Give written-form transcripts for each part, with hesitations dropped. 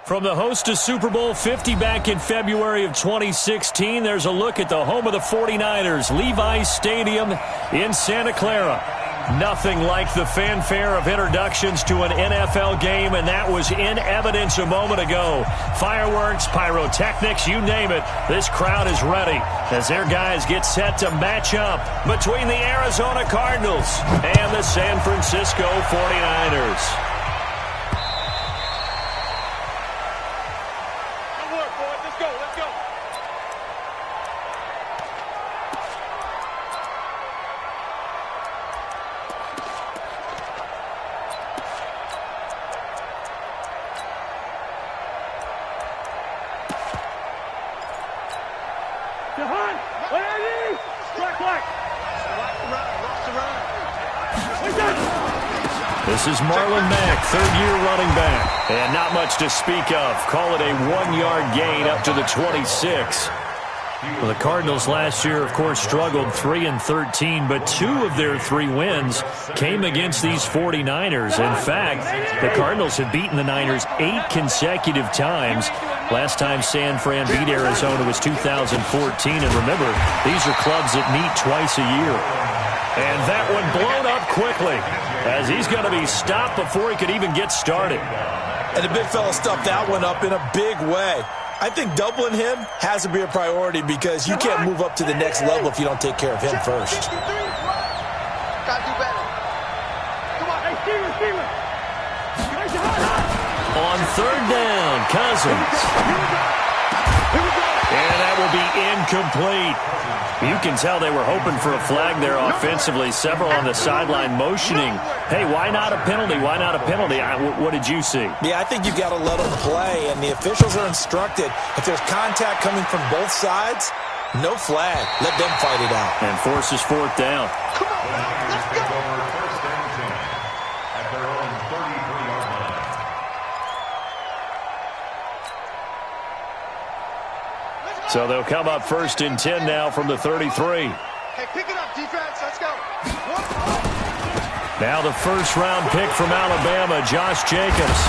From the host to Super Bowl 50 back in February of 2016, there's a look at the home of the 49ers, Levi's Stadium in Santa Clara. Nothing like the fanfare of introductions to an NFL game, and that was in evidence a moment ago. Fireworks, pyrotechnics, you name it. This crowd is ready as their guys get set to match up between the Arizona Cardinals and the San Francisco 49ers. This is Marlon Mack, third-year running back, and not much to speak of. Call it a one-yard gain up to the 26. Well, the Cardinals last year, of course, struggled 3-13, but 2 of their 3 wins came against these 49ers. In fact, the Cardinals have beaten the Niners 8 consecutive times. Last time San Fran beat Arizona was 2014, and remember, these are clubs that meet twice a year. And that one blown up quickly as he's going to be stopped before he could even get started. And the big fella stuffed that one up in a big way. I think doubling him has to be a priority because you can't move up to the next level if you don't take care of him first. Gotta do better. Come on, hey, Steven. On third down, Cousins. And that will be incomplete. You can tell they were hoping for a flag there offensively. Several on the sideline motioning, hey, why not a penalty? Why not a penalty? What did you see? Yeah, I think you got to let them play, and the officials are instructed. If there's contact coming from both sides, no flag. Let them fight it out. And forces fourth down. Come on, let's go. First and 10 at their own 33-yard line. So they'll come up first and 10 now from the 33. Hey, pick it up, defense. Let's go. Now the first-round pick from Alabama, Josh Jacobs.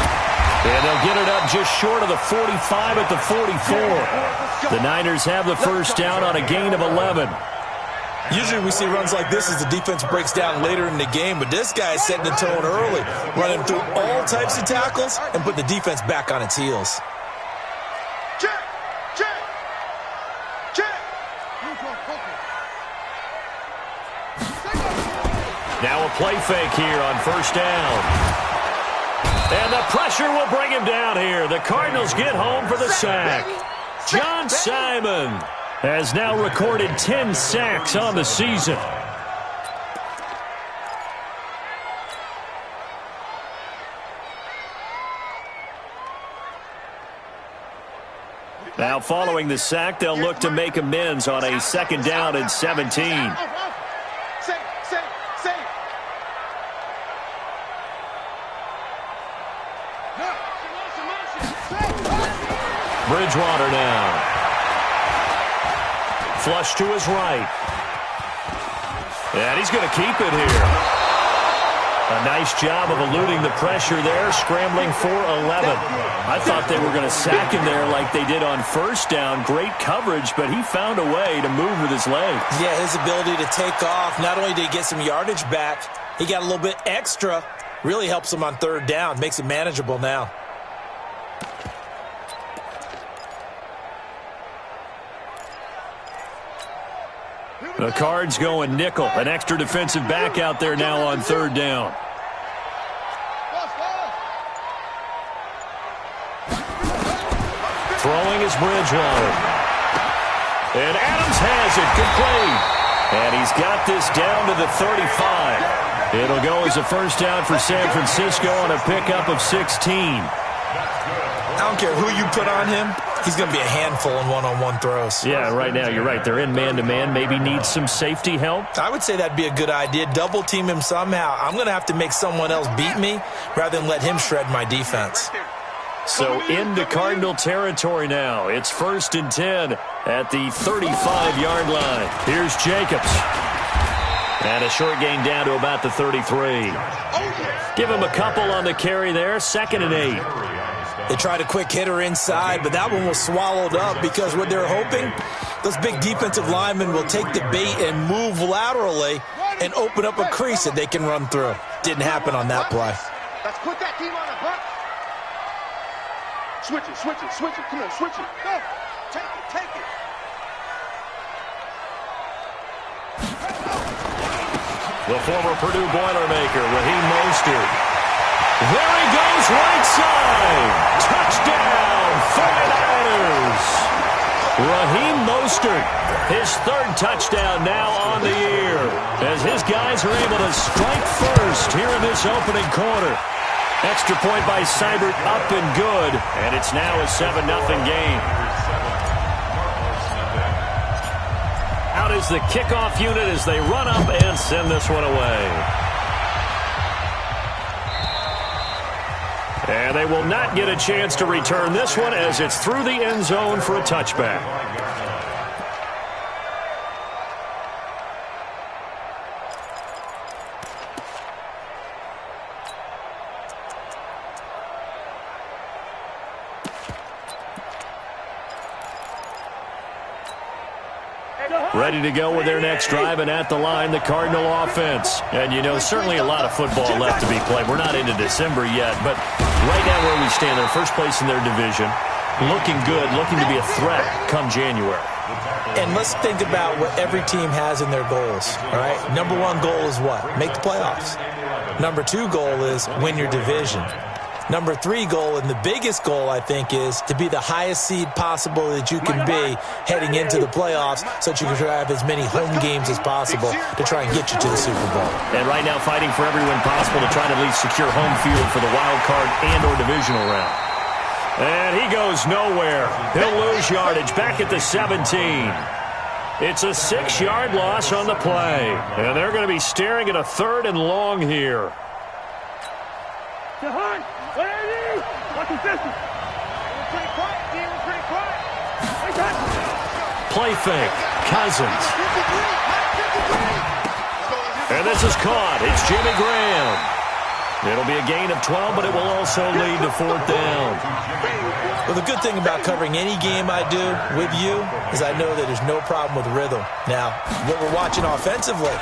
And they'll get it up just short of the 45 at the 44. The Niners have the first down on a gain of 11. Usually we see runs like this as the defense breaks down later in the game, but this guy is setting the tone early, running through all types of tackles and put the defense back on its heels. Now a play fake here on first down. And the pressure will bring him down here. The Cardinals get home for the sack. John Simon has now recorded 10 sacks on the season. Now following the sack, they'll look to make amends on a second down and 17. Bridgewater now. Flush to his right. And he's going to keep it here. A nice job of eluding the pressure there, scrambling for 11. I thought they were going to sack him there like they did on first down. Great coverage, but he found a way to move with his legs. Yeah, his ability to take off, not only did he get some yardage back, he got a little bit extra. Really helps him on third down, makes it manageable now. The Cards going nickel. An extra defensive back out there now on third down. Throwing is Bridgewater. And Adams has it. Complete. And he's got this down to the 35. It'll go as a first down for San Francisco on a pickup of 16. I don't care who you put on him. He's going to be a handful in one-on-one throws. Yeah, right now you're right. They're in man-to-man. Maybe need some safety help. I would say that'd be a good idea. Double team him somehow. I'm going to have to make someone else beat me rather than let him shred my defense. So into Cardinal territory now. It's first and 10 at the 35-yard line. Here's Jacobs. And a short gain down to about the 33. Give him a couple on the carry there. Second and 8. They tried a quick hitter inside, but that one was swallowed up because what they're hoping, those big defensive linemen will take the bait and move laterally and open up a crease that they can run through. Didn't happen on that play. Let's put that team on a hunt. Switch it, switch it, switch it. Come on, switch it. Go. Take it, take it. The former Purdue Boilermaker, Raheem Mostert. There he goes, right side. Touchdown, 49ers. Raheem Mostert, his third touchdown now on the year, as his guys are able to strike first here in this opening quarter. Extra point by Seibert, up and good, and it's now a 7-0 game. Out is the kickoff unit as they run up and send this one away. And they will not get a chance to return this one as it's through the end zone for a touchback. Ready to go with their next drive, and at the line, the Cardinal offense. And, you know, certainly a lot of football left to be played. We're not into December yet, but right now where we stand, they're first place in their division, looking good, looking to be a threat come January. And let's think about what every team has in their goals, all right? Number one goal is what? Make the playoffs. Number two goal is win your division. Number three goal, and the biggest goal, I think, is to be the highest seed possible that you can be heading into the playoffs so that you can have as many home games as possible to try and get you to the Super Bowl. And right now fighting for every win possible to try to at least secure home field for the wild card and or divisional round. And he goes nowhere. He'll lose yardage back at the 17. It's a 6-yard loss on the play. And they're going to be staring at a 3rd and long here. Play fake. Cousins. And this is caught. It's Jimmy Graham. It'll be a gain of 12, but it will also lead to 4th down. Well, the good thing about covering any game I do with you is I know that there's no problem with rhythm. Now, what we're watching offensively,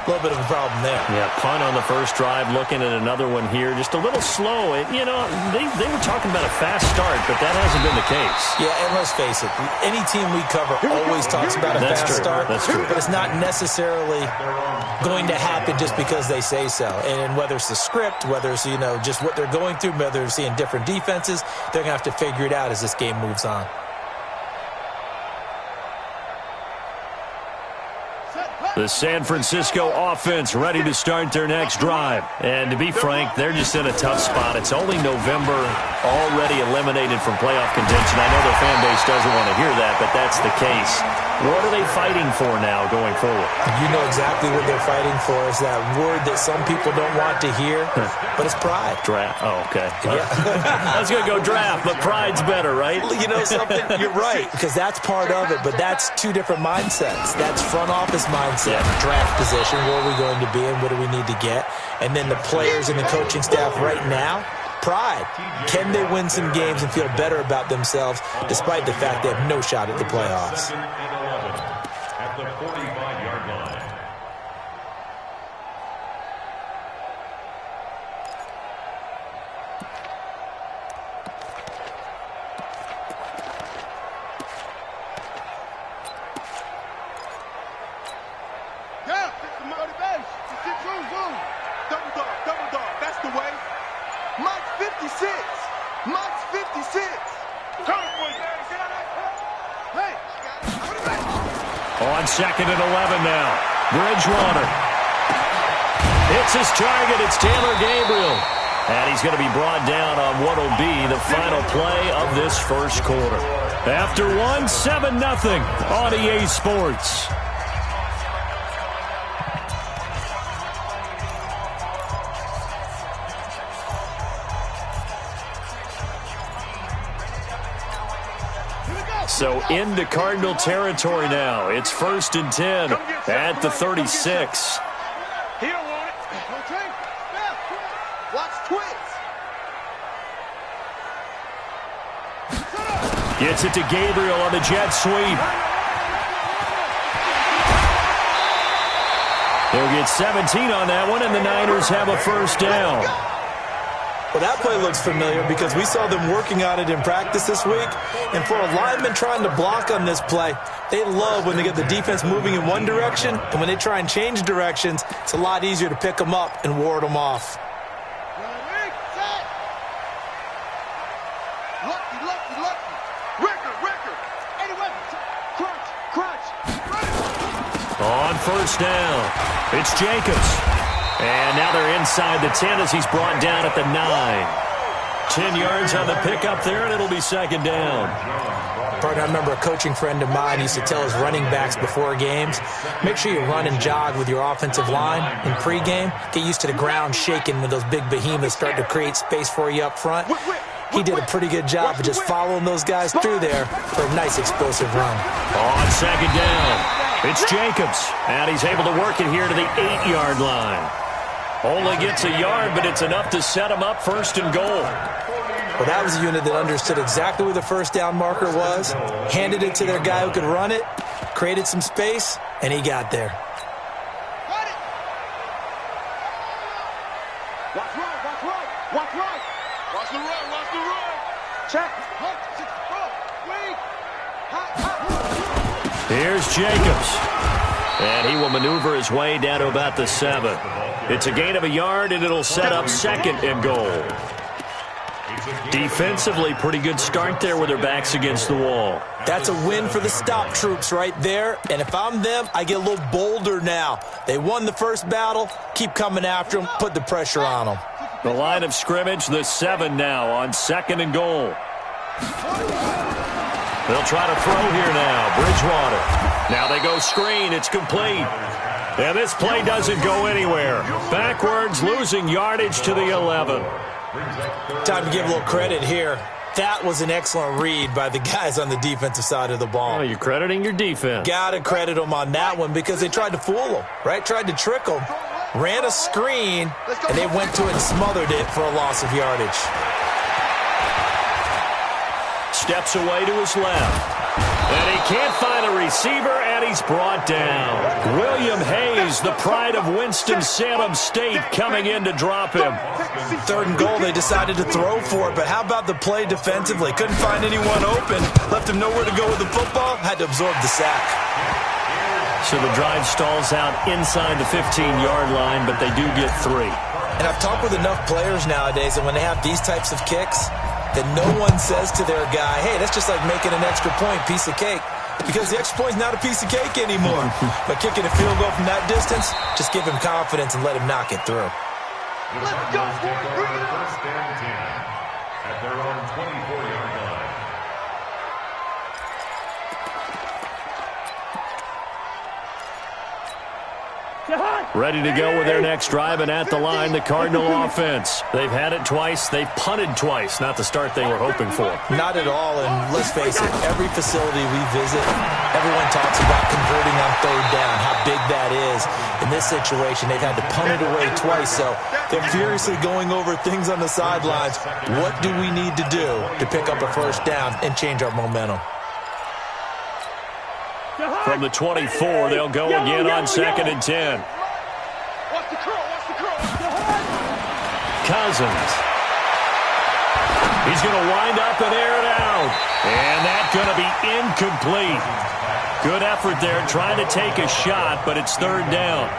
a little bit of a problem there. Yeah, punt on the first drive, looking at another one here. Just a little slow. You know, they were talking about a fast start, but that hasn't been the case. Yeah, and let's face it, any team we cover always talks about a fast start. That's true. But it's not necessarily going to happen just because they say so. And whether it's the script, whether it's, you know, just what they're going through, whether they're seeing different defenses, they're going to have to figure it out as this game moves on. The San Francisco offense ready to start their next drive. And to be frank, they're just in a tough spot. It's only November, already eliminated from playoff contention. I know their fan base doesn't want to hear that, but that's the case. What are they fighting for now going forward? You know exactly what they're fighting for. Is that word that some people don't want to hear, but it's pride. Draft. Oh, okay. Yeah. I was going to go draft, but pride's better, right? You know something? You're right, because that's part of it, but that's two different mindsets. That's front office mindset, draft position, where are we going to be and what do we need to get? And then the players and the coaching staff right now, pride. Can they win some games and feel better about themselves despite the fact they have no shot at the playoffs? At the 45-yard line. Yeah, it's the motivation. It's zoom. Double dog. That's the way. Mike's 56. Mike's 56. Come on, hey. On 2nd and 11 now. Bridgewater. It's his target. It's Taylor Gabriel. And he's going to be brought down on what will be the final play of this first quarter. After 7-0 on EA Sports. So into Cardinal territory now. It's 1st and 10 at the 36. He don't want it. Watch twins. Gets it to Gabriel on the jet sweep. They'll get 17 on that one, and the Niners have a first down. Well, that play looks familiar because we saw them working on it in practice this week. And for a lineman trying to block on this play, they love when they get the defense moving in one direction. And when they try and change directions, it's a lot easier to pick them up and ward them off. On first down, it's Jacobs. And now they're inside the 10 as he's brought down at the 9. 10 yards on the pickup there, and it'll be second down. Partner, I remember a coaching friend of mine used to tell his running backs before games, make sure you run and jog with your offensive line in pregame. Get used to the ground shaking when those big behemoths start to create space for you up front. He did a pretty good job of just following those guys through there for a nice explosive run. On second down, it's Jacobs, and he's able to work it here to the 8-yard line. Only gets a yard, but it's enough to set him up first and goal. Well, that was a unit that understood exactly where the first down marker was, handed it to their guy who could run it, created some space, and he got there. Watch right, watch right, watch right. Watch the run, watch the run. Check. Here's Jacobs. And he will maneuver his way down to about the 7. It's a gain of a yard, and it'll set up second and goal. Defensively, pretty good start there with their backs against the wall. That's a win for the stop troops right there. And if I'm them, I get a little bolder now. They won the first battle. Keep coming after them. Put the pressure on them. The line of scrimmage, the 7 now on second and goal. They'll try to throw here now. Bridgewater. Now they go screen. It's complete. And this play doesn't go anywhere. Backwards, losing yardage to the 11. Time to give a little credit here. That was an excellent read by the guys on the defensive side of the ball. Oh, you're crediting your defense. Got to credit them on that one because they tried to fool them, right? Tried to trick them. Ran a screen, and they went to it and smothered it for a loss of yardage. Steps away to his left. And he can't find a receiver, and he's brought down. William Hayes, the pride of Winston-Salem State, coming in to drop him. Third and goal, they decided to throw for it, but how about the play defensively? Couldn't find anyone open. Left him nowhere to go with the football. Had to absorb the sack. So the drive stalls out inside the 15-yard line, but they do get 3. And I've talked with enough players nowadays, and when they have these types of kicks, that no one says to their guy, hey, that's just like making an extra point, piece of cake. Because the extra point's not a piece of cake anymore. But kicking a field goal from that distance, just give him confidence and let him knock it through. Let's go, boys. Bring it on. First and 10 at their own 24-yard line. Ready to go with their next drive, and at the line, the Cardinal offense. They've had it twice. They've punted twice. Not the start they were hoping for. Not at all, and let's face it, every facility we visit, everyone talks about converting on third down, how big that is. In this situation, they've had to punt it away twice, so they're furiously going over things on the sidelines. What do we need to do to pick up a first down and change our momentum? From the 24, they'll go again on second and 10. Watch the curl, watch the curl. Cousins. He's going to wind up and air it out. And that's going to be incomplete. Good effort there, trying to take a shot, but it's third down.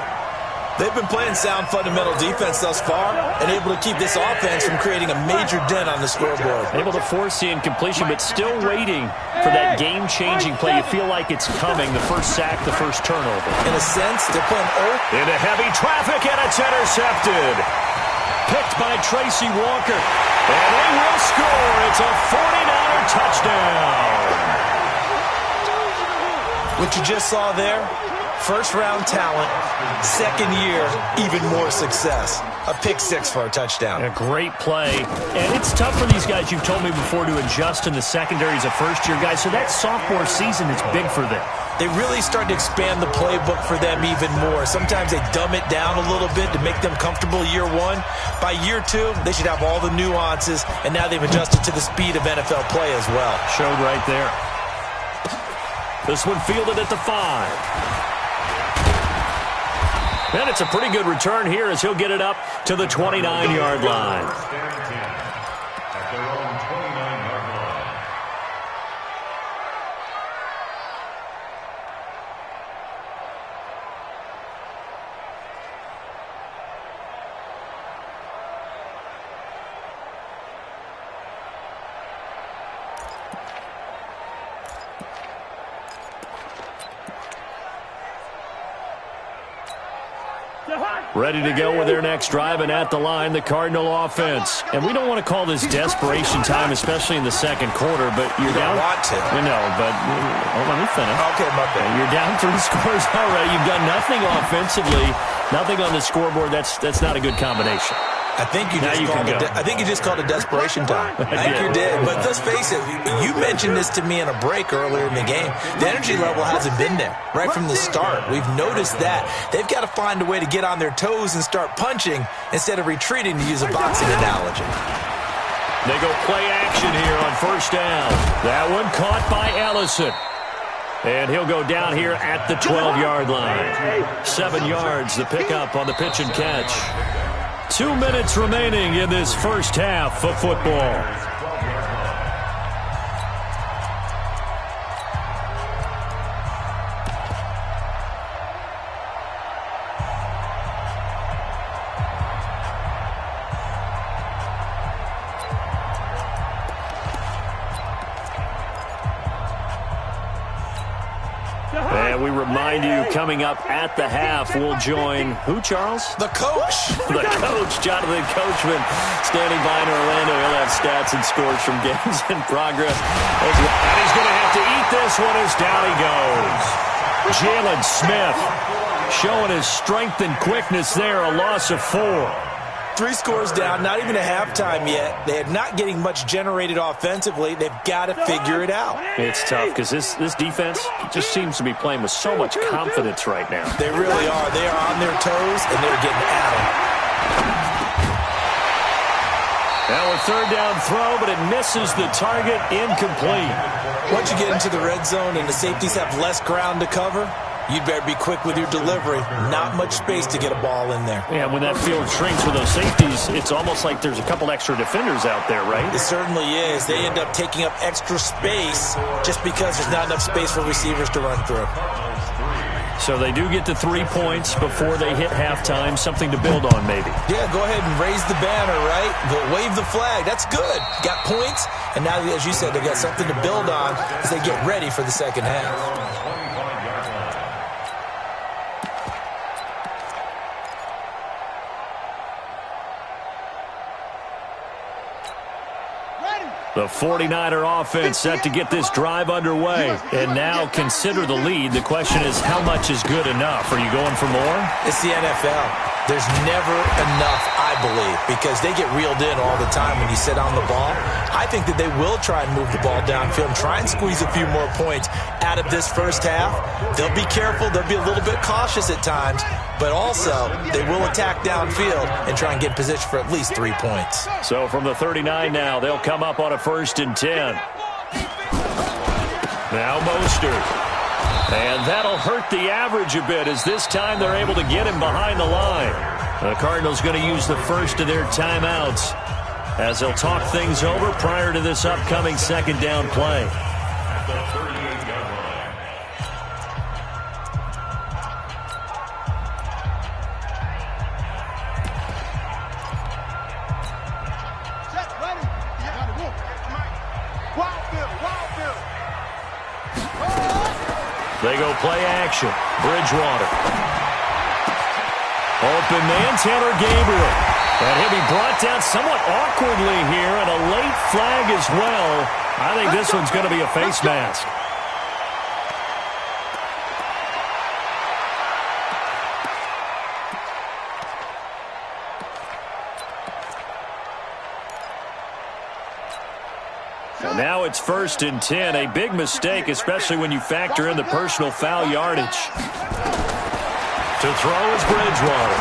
They've been playing sound fundamental defense thus far and able to keep this offense from creating a major dent on the scoreboard. Able to force the incompletion, but still waiting for that game-changing play. You feel like it's coming, the first sack, the first turnover. In a sense, they're playing into heavy traffic, and it's intercepted. Picked by Tracy Walker. And they will score. It's a 49er touchdown. What you just saw there, first-round talent, second year, even more success. A pick six for a touchdown. A great play. And it's tough for these guys, you've told me before, to adjust in the secondary as a first-year guy. So that sophomore season is big for them. They really start to expand the playbook for them even more. Sometimes they dumb it down a little bit to make them comfortable year one. By year two, they should have all the nuances, and now they've adjusted to the speed of NFL play as well. Showed right there. This one fielded at the 5. And it's a pretty good return here as he'll get it up to the 29-yard line. At their own 29-yard line. Ready to go with their next drive, and at the line, the Cardinal offense. And we don't want to call this desperation time, especially in the second quarter, but you're down. You don't want to. You know, but let me finish. Okay, my bad. You're down 3 scores already. You've done nothing offensively, nothing on the scoreboard. That's not a good combination. I think you just called it desperation time. I think you did. But let's face it, you mentioned this to me in a break earlier in the game. The energy level hasn't been there right from the start. We've noticed that. They've got to find a way to get on their toes and start punching instead of retreating, to use a boxing analogy. They go play action here on first down. That one caught by Ellison. And he'll go down here at the 12-yard line. 7 yards, the pickup on the pitch and catch. 2 minutes remaining in this first half of football. And we remind you, coming up at the half, we'll join who, Charles? The coach. The coach, Jonathan Coachman, standing by in Orlando. He'll have stats and scores from games in progress. And he's going to have to eat this one as down he goes. Jalen Smith showing his strength and quickness there, a loss of 4. 3 scores down, not even a halftime yet. They're not getting much generated offensively. They've got to figure it out. It's tough because this defense just seems to be playing with so much confidence right now. They really are. They are on their toes, and they're getting at them. Now a third down throw, but it misses the target, incomplete. Once you get into the red zone and the safeties have less ground to cover, you'd better be quick with your delivery. Not much space to get a ball in there. Yeah, when that field shrinks with those safeties, it's almost like there's a couple extra defenders out there, right? It certainly is. They end up taking up extra space just because there's not enough space for receivers to run through. So they do get the 3 points before they hit halftime, something to build on maybe. Yeah, go ahead and raise the banner, right? Wave the flag. That's good. Got points, and now, as you said, they've got something to build on as they get ready for the second half. The 49er offense set to get this drive underway. And now consider the lead. The question is, how much is good enough? Are you going for more? It's the NFL. There's never enough, I believe, because they get reeled in all the time when you sit on the ball. I think that they will try and move the ball downfield and try and squeeze a few more points out of this first half. They'll be careful. They'll be a little bit cautious at times, but also they will attack downfield and try and get position for at least 3 points. So from the 39 now, they'll come up on a 1st and 10. Now Mostert. And that'll hurt the average a bit as this time they're able to get him behind the line. The Cardinals going to use the first of their timeouts as they'll talk things over prior to this upcoming second down play. They go play action. Bridgewater. Open man, Taylor Gabriel. And he'll be brought down somewhat awkwardly here, and a late flag as well. I think this one's going to be a face mask. And now it's 1st and 10. A big mistake, especially when you factor in the personal foul yardage. To throw is Bridgewater.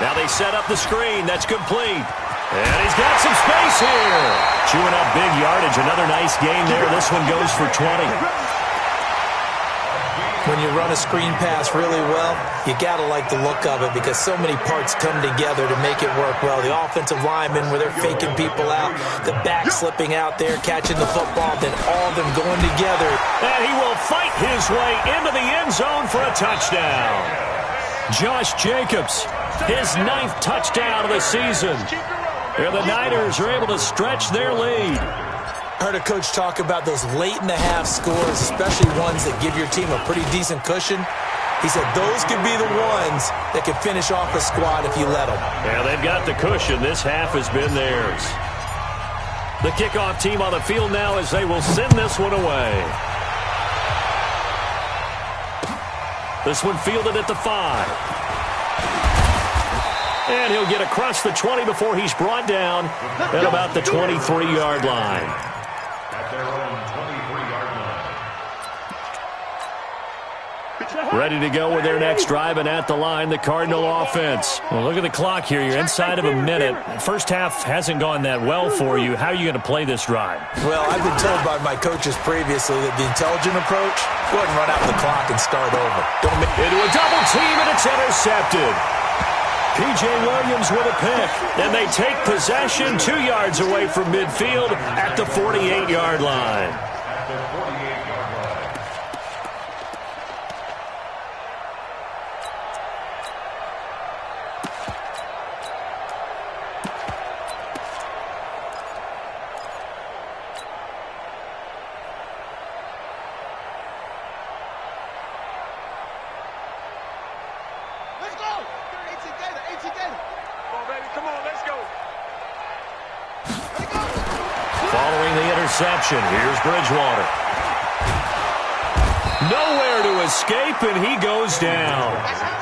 Now they set up the screen. That's complete. And he's got some space here. Chewing up big yardage. Another nice gain there. This one goes for 20. When you run a screen pass really well, you got to like the look of it because so many parts come together to make it work well. The offensive linemen, where they're faking people out, the back slipping out there, catching the football, then all of them going together. And he will fight his way into the end zone for a touchdown. Josh Jacobs, his 9th touchdown of the season. And the Niners are able to stretch their lead. I heard a coach talk about those late-in-the-half scores, especially ones that give your team a pretty decent cushion. He said those could be the ones that could finish off a squad if you let them. Yeah, they've got the cushion. This half has been theirs. The kickoff team on the field now as they will send this one away. This one fielded at the 5. And he'll get across the 20 before he's brought down at about the 23-yard line. At their own 23-yard line. Ready to go with their next drive, and at the line, the Cardinal offense. Well, look at the clock here. You're inside of a minute. First half hasn't gone that well for you. How are you going to play this drive? Well, I've been told by my coaches previously that the intelligent approach, go ahead and run out the clock and start over. Don't make Into a double team, and it's intercepted. P.J. Williams with a pick, and they take possession 2 yards away from midfield at the 48-yard line. At the 48-yard line. Let's go! 18 Gator. Come on, baby. Come on, let's go. Let it go. Following the interception, here's Bridgewater. Nowhere to escape, and he goes down.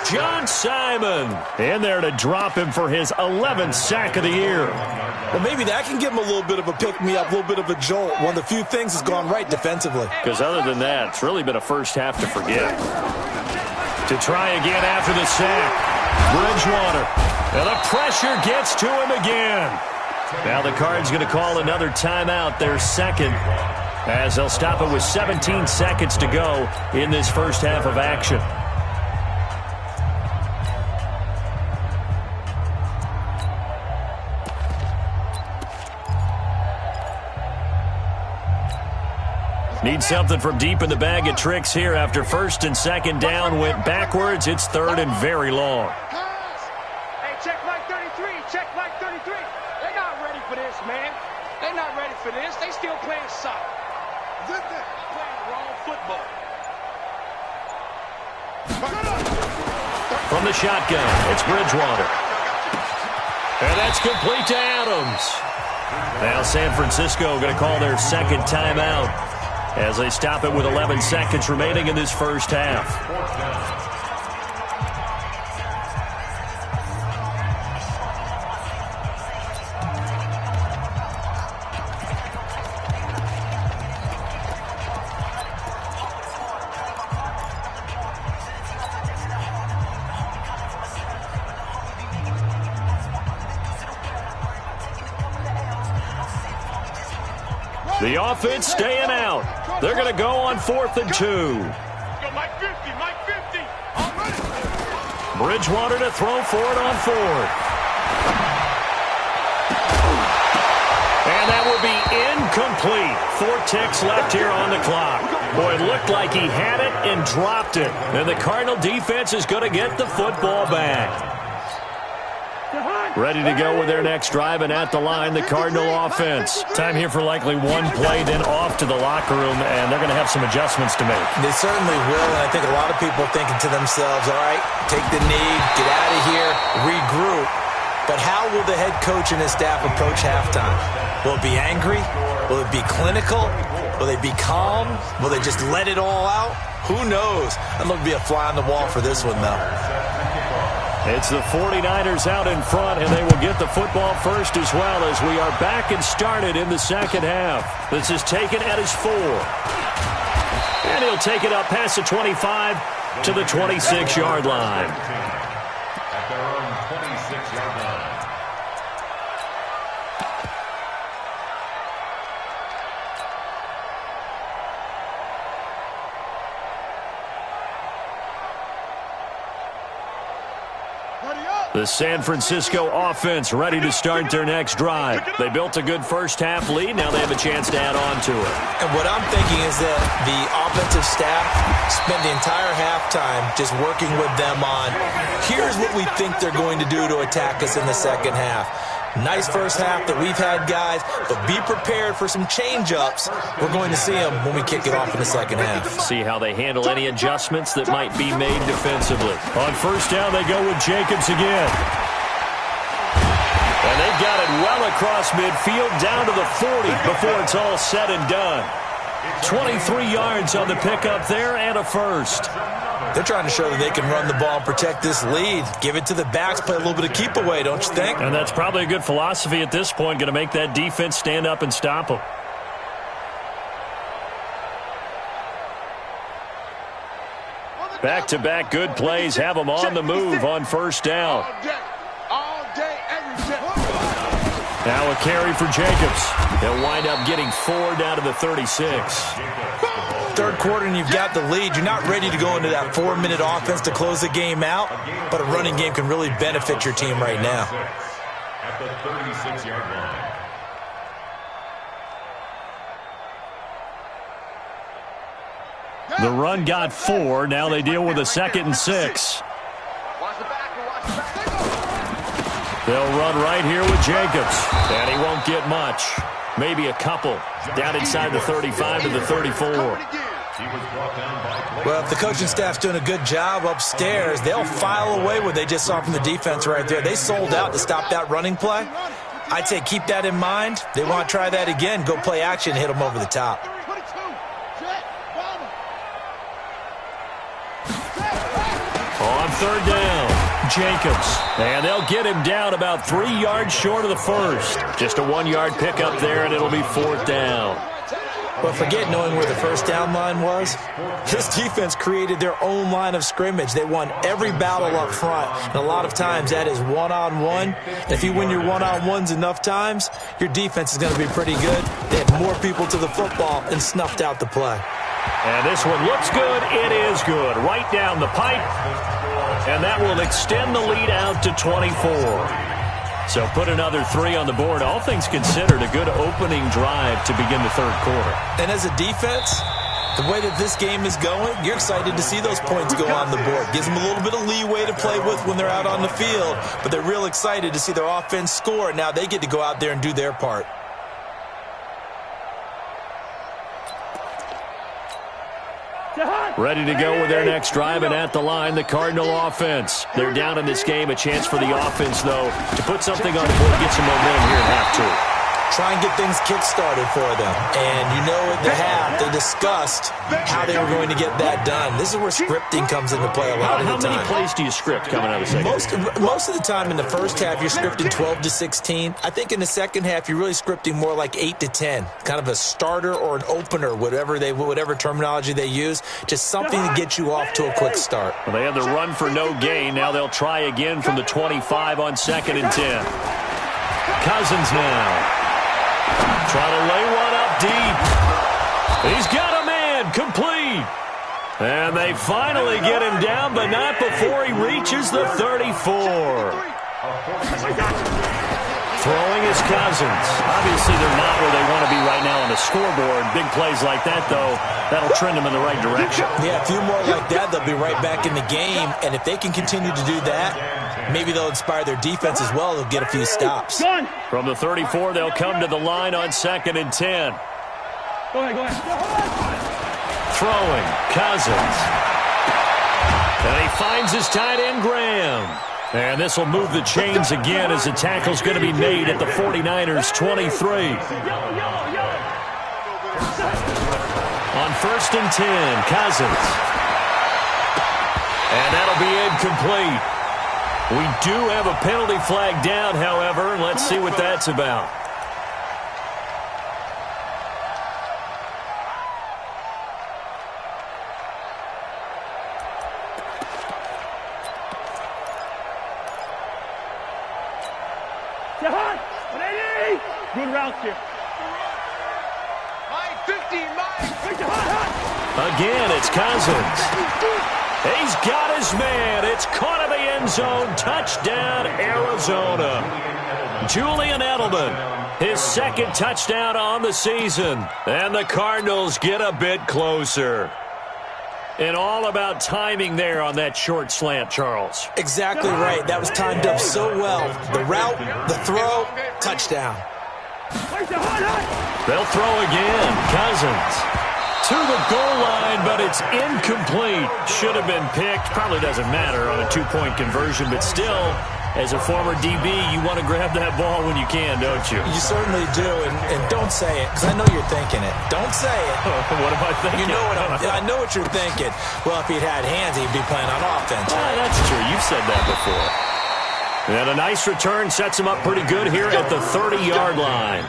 John Simon in there to drop him for his 11th sack of the year. Well, maybe that can give him a little bit of a pick-me-up, a little bit of a jolt. One of the few things that's gone right defensively. Because other than that, it's really been a first half to forget. To try again after the sack, Bridgewater. And the pressure gets to him again. Now the Cards going to call another timeout, their second, as they'll stop it with 17 seconds to go in this first half of action. Need something from deep in the bag of tricks here after 1st and 2nd down went backwards. It's 3rd and very long. Hey, check Mike 33. Check Mike 33. They're not ready for this, man. They're not ready for this. They still playing soccer. They're playing wrong football. From the shotgun, it's Bridgewater. And that's complete to Adams. Now San Francisco going to call their second timeout as they stop it with 11 seconds remaining in this first half. The offense staying out. They're going to go on 4th and 2. Go Mike 50, Mike 50. All right. Bridgewater to throw for it on 4th. And that will be incomplete. 4 ticks left here on the clock. Boy, it looked like he had it and dropped it. And the Cardinal defense is going to get the football back. Ready to go with their next drive, and at the line, the Cardinal offense. Time here for likely one play, then off to the locker room, and they're going to have some adjustments to make. They certainly will, and I think a lot of people are thinking to themselves, all right, take the knee, get out of here, regroup. But how will the head coach and his staff approach halftime? Will it be angry? Will it be clinical? Will they be calm? Will they just let it all out? Who knows? I'd love to be a fly on the wall for this one, though. It's the 49ers out in front, and they will get the football first as well as we are back and started in the second half. This is taken at his 4. And he'll take it up past the 25 to the 26-yard line. At their own 26-yard line. The San Francisco offense ready to start their next drive. They built a good first-half lead. Now they have a chance to add on to it. And what I'm thinking is that the offensive staff spent the entire halftime just working with them on, here's what we think they're going to do to attack us in the second half. Nice first half that we've had, guys, but be prepared for some change-ups. We're going to see them when we kick it off in the second half. See how they handle any adjustments that might be made defensively. On first down, they go with Jacobs again. And they've got it well across midfield, down to the 40 before it's all said and done. 23 yards on the pickup there and a first. They're trying to show that they can run the ball and protect this lead. Give it to the backs, play a little bit of keep away, don't you think? And that's probably a good philosophy at this point, going to make that defense stand up and stop them. Back-to-back good plays have them on the move on first down. All day, every day. Now a carry for Jacobs. They'll wind up getting 4 down to the 36. Third quarter and you've got the lead. You're not ready to go into that 4-minute offense to close the game out, but a running game can really benefit your team right now. At the 36-yard line. The run got 4. Now they deal with a 2nd and 6. They'll run right here with Jacobs. And he won't get much. Maybe a couple. Down inside the 35 to the 34. Well, if the coaching staff's doing a good job upstairs, they'll file away what they just saw from the defense right there. They sold out to stop that running play. I'd say keep that in mind. They want to try that again. Go play action and hit them over the top. On third down, Jacobs. And they'll get him down about 3 yards short of the first. Just a 1-yard pickup there, and it'll be 4th down. But forget knowing where the first down line was. This defense created their own line of scrimmage. They won every battle up front. And a lot of times that is one-on-one. If you win your one-on-ones enough times, your defense is going to be pretty good. They had more people to the football and snuffed out the play. And this one looks good. It is good. Right down the pipe. And that will extend the lead out to 24. So put another 3 on the board. All things considered, a good opening drive to begin the third quarter. And as a defense, the way that this game is going, you're excited to see those points go on the board. Gives them a little bit of leeway to play with when they're out on the field. But they're real excited to see their offense score. Now they get to go out there and do their part. Ready to go with their next drive, and at the line, the Cardinal offense. They're down in this game. A chance for the offense, though, to put something on the board, get some momentum here in half 2. Try and get things kick-started for them. And you know at the half, they discussed how they were going to get that done. This is where scripting comes into play a lot of the time. How many plays do you script coming out of the second? Most of the time in the first half, you're scripting 12 to 16. I think in the second half, you're really scripting more like 8 to 10. Kind of a starter or an opener, whatever terminology they use. Just something to get you off to a quick start. Well, they had the run for no gain. Now they'll try again from the 25 on 2nd and 10. Cousins now. Trying to lay one up deep. He's got a man, complete. And they finally get him down, but not before he reaches the 34. Throwing is Cousins. Obviously, they're not where they want to be right now on the scoreboard. Big plays like that, though, that'll trend them in the right direction. Yeah, a few more like that, they'll be right back in the game. And if they can continue to do that, maybe they'll inspire their defense as well. They'll get a few stops. From the 34, they'll come to the line on 2nd and 10. Go ahead. Throwing, Cousins. And he finds his tight end, Graham. And this will move the chains again as the tackle's going to be made at the 49ers' 23. On 1st and 10, Cousins. And that'll be incomplete. We do have a penalty flag down, however. Let's see what that's about. Good route here. Again, it's Cousins. He's got his man. It's caught in the end zone. Touchdown, Arizona. Julian Edelman, his second touchdown on the season. And the Cardinals get a bit closer. And all about timing there on that short slant, Charles. Exactly right. That was timed up so well. The route, the throw, touchdown. They'll throw again. Cousins to the goal line, but it's incomplete. Should have been picked. Probably doesn't matter on a two-point conversion, but still, as a former DB, you want to grab that ball when you can, don't you? You certainly do, and don't say it, because I know you're thinking it. Don't say it. What am I thinking? You know I know what you're thinking. Well, if he'd had hands, he'd be playing on offense. Right? That's true. You've said that before. And a nice return sets him up pretty good here at the 30-yard line.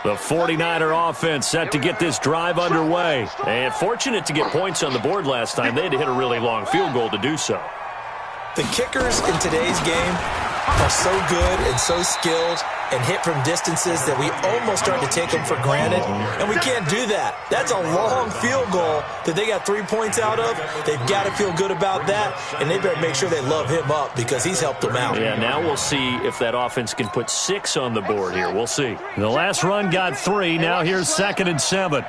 The 49er offense set to get this drive underway. And fortunate to get points on the board last time. They had to hit a really long field goal to do so. The kickers in today's game are so good and so skilled and hit from distances that we almost start to take them for granted, and we can't do that. That's a long field goal that they got 3 points out of. They've got to feel good about that, and they better make sure they love him up because he's helped them out. Yeah, now we'll see if that offense can put 6 on the board here. We'll see. The last run got 3. Now here's 2nd and 7.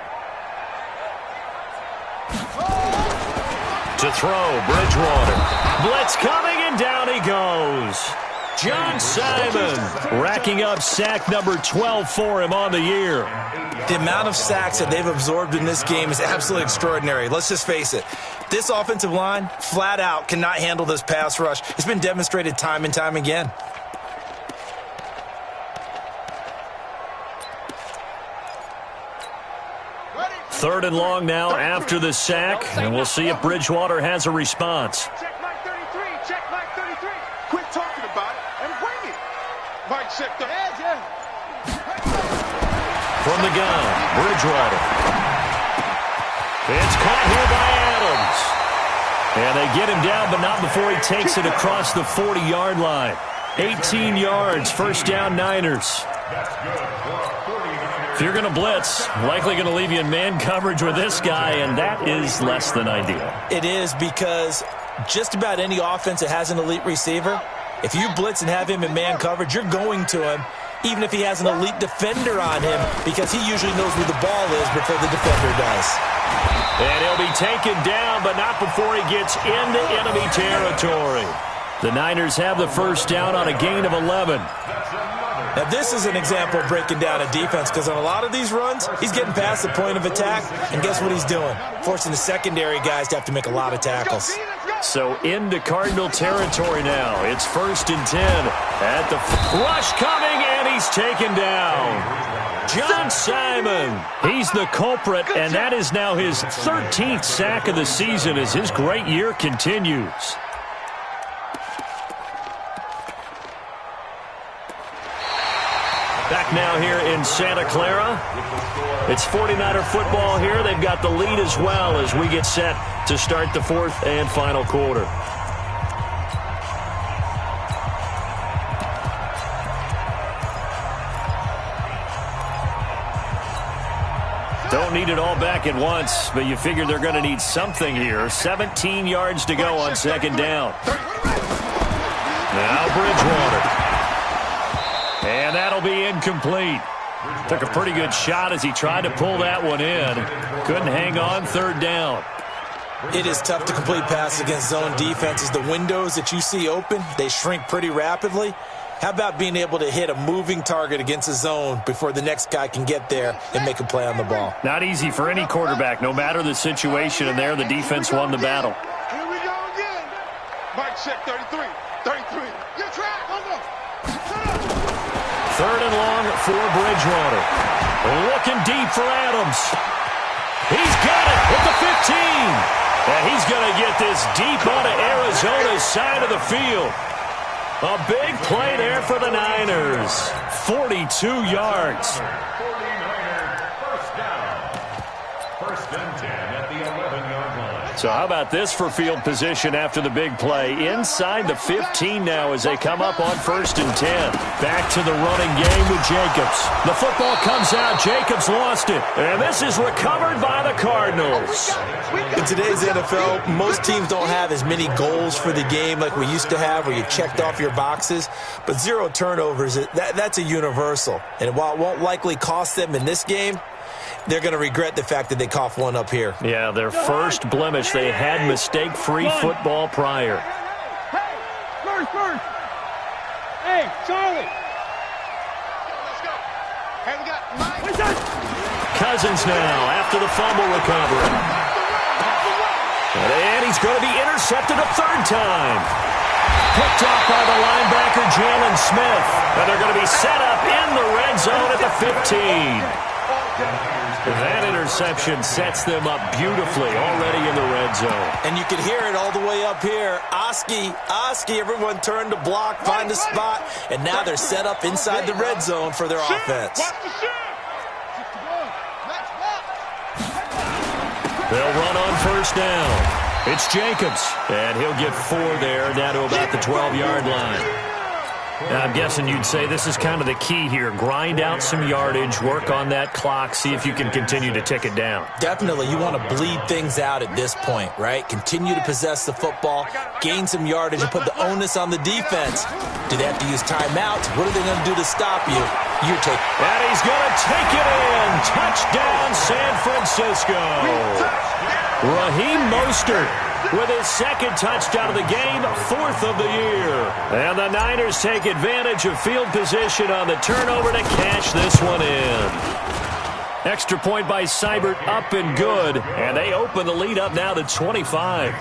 To throw, Bridgewater. Blitz coming, and down he goes. John Simon racking up sack number 12 for him on the year. The amount of sacks that they've absorbed in this game is absolutely extraordinary. Let's just face it. This offensive line, flat out, cannot handle this pass rush. It's been demonstrated time and time again. Third and long now after the sack, and we'll see if Bridgewater has a response. Check Mike 33. Check Mike 33. Quit talking about it and bring it. Mike check the edge. From the gun, Bridgewater. It's caught here by Adams. And they get him down, but not before he takes it across the 40-yard line. 18 yards, first down Niners. If you're going to blitz, likely going to leave you in man coverage with this guy, and that is less than ideal. It is, because just about any offense that has an elite receiver, if you blitz and have him in man coverage, you're going to him, even if he has an elite defender on him, because he usually knows where the ball is before the defender does. And he'll be taken down, but not before he gets into enemy territory. The Niners have the first down on a gain of 11. Now, this is an example of breaking down a defense, because on a lot of these runs, he's getting past the point of attack, and guess what he's doing? Forcing the secondary guys to have to make a lot of tackles. So into Cardinal territory now. It's 1st and 10 at the rush coming, and he's taken down. John Simon, he's the culprit, and that is now his 13th sack of the season as his great year continues. Back now here in Santa Clara. It's 49er football here. They've got the lead as well as we get set to start the 4th and final quarter. Don't need it all back at once, but you figure they're going to need something here. 17 yards to go on 2nd down. Now Bridgewater. And that'll be incomplete. Took a pretty good shot as he tried to pull that one in. Couldn't hang on, 3rd down. It is tough to complete passes against zone defenses. The windows that you see open, they shrink pretty rapidly. How about being able to hit a moving target against a zone before the next guy can get there and make a play on the ball? Not easy for any quarterback, no matter the situation, and there the defense won the battle. Here we go again. Mike check 33. 33. Your track. Hold on. 3rd and long for Bridgewater. Looking deep for Adams. He's at the 15. And he's going to get this deep onto Arizona's side of the field. A big play there for the Niners. 42 yards. 49ers, first down. First and 10 at the 11-yard line. So how about this for field position after the big play? Inside the 15 now as they come up on first and 10. Back to the running game with Jacobs. The football comes out. Jacobs lost it. And this is recovered by the Cardinals. In today's NFL, most teams don't have as many goals for the game like we used to have where you checked off your boxes. But 0 turnovers, that's a universal. And while it won't likely cost them in this game, they're going to regret the fact that they coughed one up here. Yeah, their first blemish. They had mistake-free football prior. Hey, first. Hey, Charlie. Let's go. Hey, we got Mike. Cousins now after the fumble recovery. And he's going to be intercepted a third time. Picked off by the linebacker, Jalen Smith. And they're going to be set up in the red zone at the 15. That interception sets them up beautifully already in the red zone. And you can hear it all the way up here. Oski, everyone turned to block, find a spot, and now they're set up inside the red zone for their offense. They'll run on first down. It's Jacobs, and he'll get 4 there, down to about the 12-yard line. Now, I'm guessing you'd say this is kind of the key here. Grind out some yardage, work on that clock, see if you can continue to tick it down. Definitely, you want to bleed things out at this point, right? Continue to possess the football, gain some yardage, and put the onus on the defense. Do they have to use timeouts? What are they going to do to stop you? Your take. And he's going to take it in. Touchdown, San Francisco. Raheem Mostert with his second touchdown of the game, 4th of the year. And the Niners take advantage of field position on the turnover to cash this one in. Extra point by Seibert, up and good. And they open the lead up now to 25.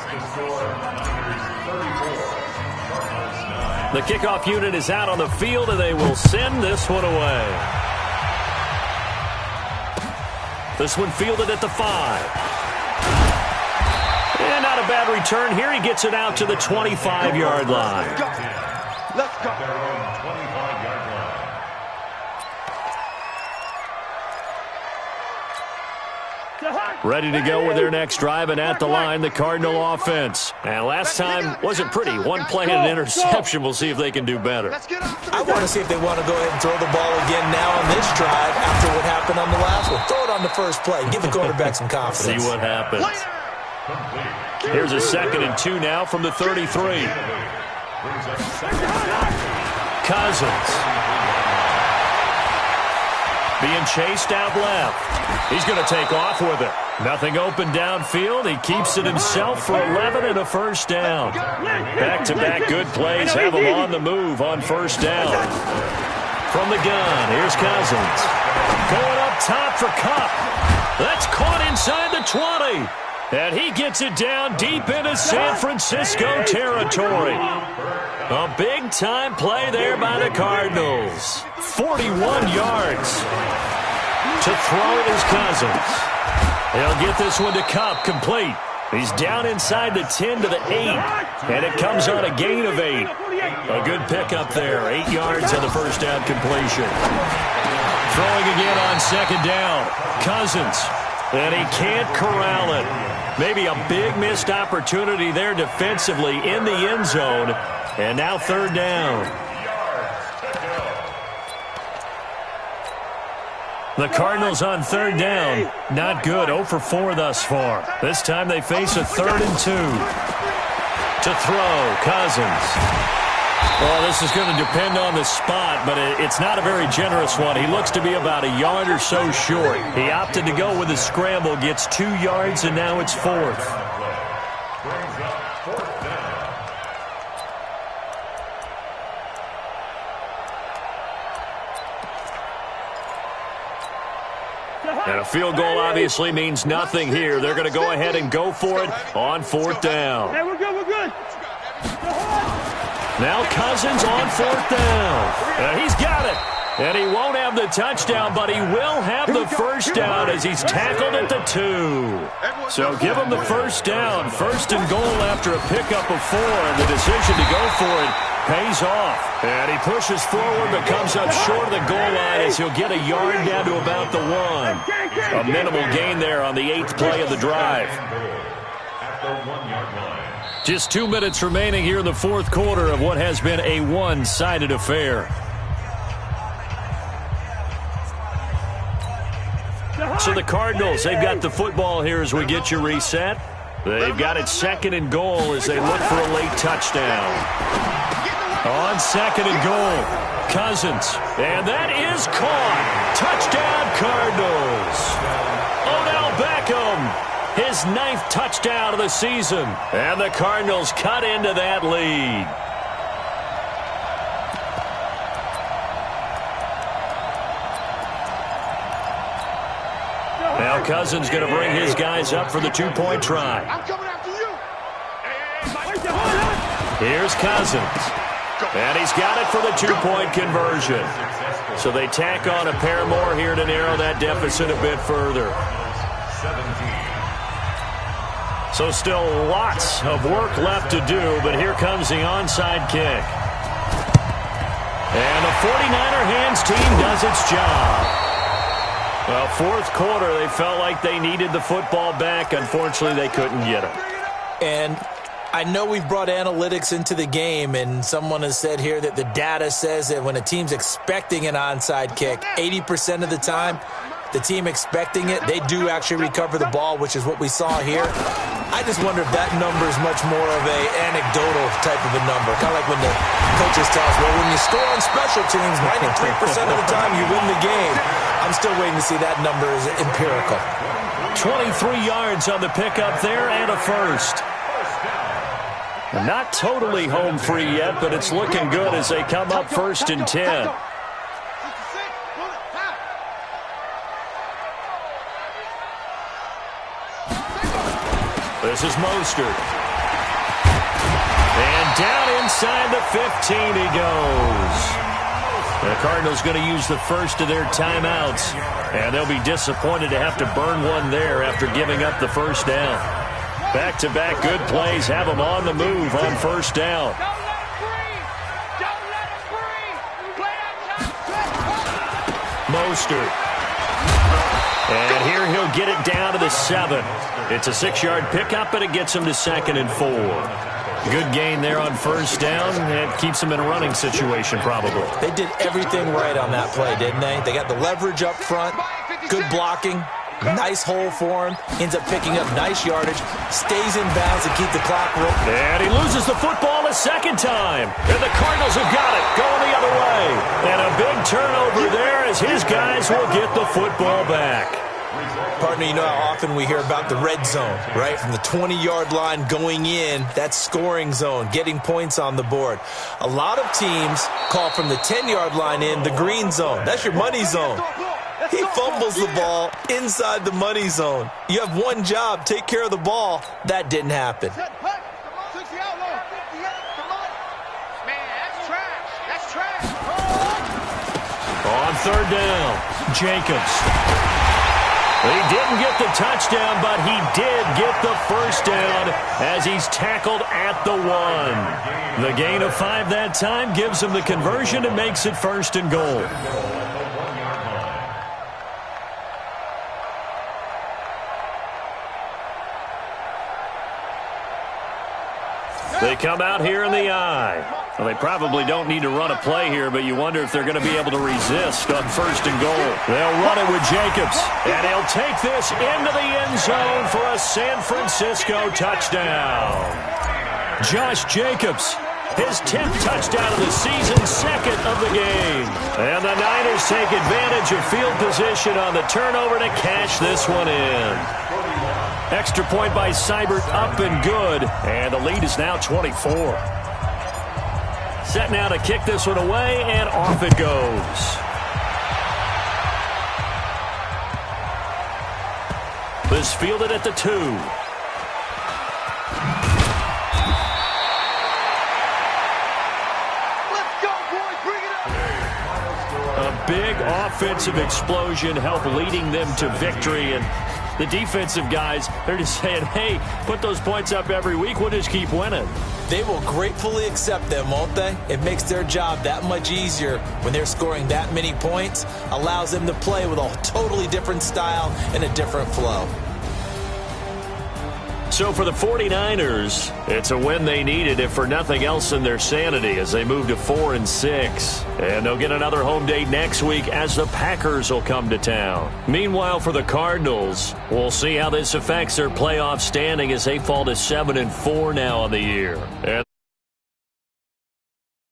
The kickoff unit is out on the field, and they will send this one away. This one fielded at the 5. And not a bad return here. He gets it out to the 25-yard line. Let's go. Ready to go with their next drive, and at the line, the Cardinal offense. And last time wasn't pretty. One play and an interception. We'll see if they can do better. I want to see if they want to go ahead and throw the ball again now on this drive after what happened on the last one. Throw it on the first play. Give the quarterback some confidence. See what happens. Here's a 2nd and 2 now from the 33. Cousins. Being chased out left. He's going to take off with it. Nothing open downfield. He keeps it himself for 11 and a first down. Back-to-back good plays have him on the move on first down. From the gun, here's Cousins. Going up top for Kupp. That's caught inside the 20. And he gets it down deep into San Francisco territory. A big-time play there by the Cardinals. 41 yards to throw is Cousins. He'll get this one to Kupp, complete. He's down inside the 10 to the 8, and it comes on a gain of 8. A good pickup there, 8 yards on the first down completion. Throwing again on second down, Cousins, and he can't corral it. Maybe a big missed opportunity there defensively in the end zone, and now third down. The Cardinals on third down. Not good. 0 for 4 thus far. This time they face a 3rd and 2. To throw, Cousins. Well, this is going to depend on the spot, but it's not a very generous one. He looks to be about a yard or so short. He opted to go with a scramble, gets 2 yards, and now it's 4th. And a field goal obviously means nothing here. They're going to go ahead and go for it on 4th down. Hey, we're good. Now Cousins on 4th down. He's got it. And he won't have the touchdown, but he will have the first down as he's tackled at the 2. So give him the first down. First and goal after a pickup of 4, and the decision to go for it pays off. And he pushes forward but comes up short of the goal line as he'll get a yard down to about the 1. A minimal gain there on the 8th play of the drive. Just 2 minutes remaining here in the fourth quarter of what has been a one-sided affair. So the Cardinals, they've got the football here as we get you reset. They've got it second and goal as they look for a late touchdown. On second and goal, Cousins. And that is caught. Touchdown, Cardinals. Odell Beckham, his 9th touchdown of the season. And the Cardinals cut into that lead. Now Cousins going to bring his guys up for the 2-point try. I'm coming after you. Here's Cousins. And he's got it for the 2-point conversion. So they tack on a pair more here to narrow that deficit a bit further. So still lots of work left to do, but here comes the onside kick. And the 49er hands team does its job. Well, fourth quarter, they felt like they needed the football back. Unfortunately, they couldn't get it. And I know we've brought analytics into the game, and someone has said here that the data says that when a team's expecting an onside kick, 80% of the time, the team expecting it, they do actually recover the ball, which is what we saw here. I just wonder if that number is much more of a anecdotal type of a number. Kind of like when the coaches tell us, well, when you score on special teams, 93% of the time you win the game. I'm still waiting to see that number is empirical. 23 yards on the pickup there and a first. Not totally home free yet, but it's looking good as they come up 1st and 10. This is Mostert. And down inside the 15 he goes. The Cardinals going to use the first of their timeouts, and they'll be disappointed to have to burn one there after giving up the first down. Back-to-back good plays have them on the move on first down. Don't let him breathe. Don't let him breathe. Play outside. Mostert. And here he'll get it down to the 7. It's a 6-yard pickup, but it gets him to 2nd and 4. Good gain there on first down. It keeps them in a running situation, probably. They did everything right on that play, didn't they? They got the leverage up front, good blocking, nice hole for him, ends up picking up nice yardage, stays in bounds to keep the clock rolling. And he loses the football a second time. And the Cardinals have got it, going the other way. And a big turnover there as his guys will get the football back. Partner, you know how often we hear about the red zone, right? From the 20-yard line going in, that's scoring zone, getting points on the board. A lot of teams call from the 10-yard line in the green zone. That's your money zone. He fumbles the ball inside the money zone. You have one job, take care of the ball. That didn't happen. Man, that's trash. That's trash. On third down, Jacobs. He didn't get the touchdown, but he did get the first down as he's tackled at the 1. The gain of 5 that time gives him the conversion and makes it 1st and goal. They come out here in the eye. Well, they probably don't need to run a play here, but you wonder if they're going to be able to resist on 1st and goal. They'll run it with Jacobs, and he'll take this into the end zone for a San Francisco touchdown. Josh Jacobs, his 10th touchdown of the season, 2nd of the game. And the Niners take advantage of field position on the turnover to cash this one in. Extra point by Seibert, up and good, and the lead is now 24. Set now to kick this one away, and off it goes. This fielded at the 2. Let's go, boys. Bring it up. A big offensive explosion help leading them to victory. And the defensive guys, they're just saying, hey, put those points up every week. We'll just keep winning. They will gratefully accept them, won't they? It makes their job that much easier when they're scoring that many points. Allows them to play with a totally different style and a different flow. So for the 49ers, it's a win they needed, if for nothing else in their sanity, as they move to 4-6. And they'll get another home date next week as the Packers will come to town. Meanwhile, for the Cardinals, we'll see how this affects their playoff standing as they fall to 7-4 now on the year. And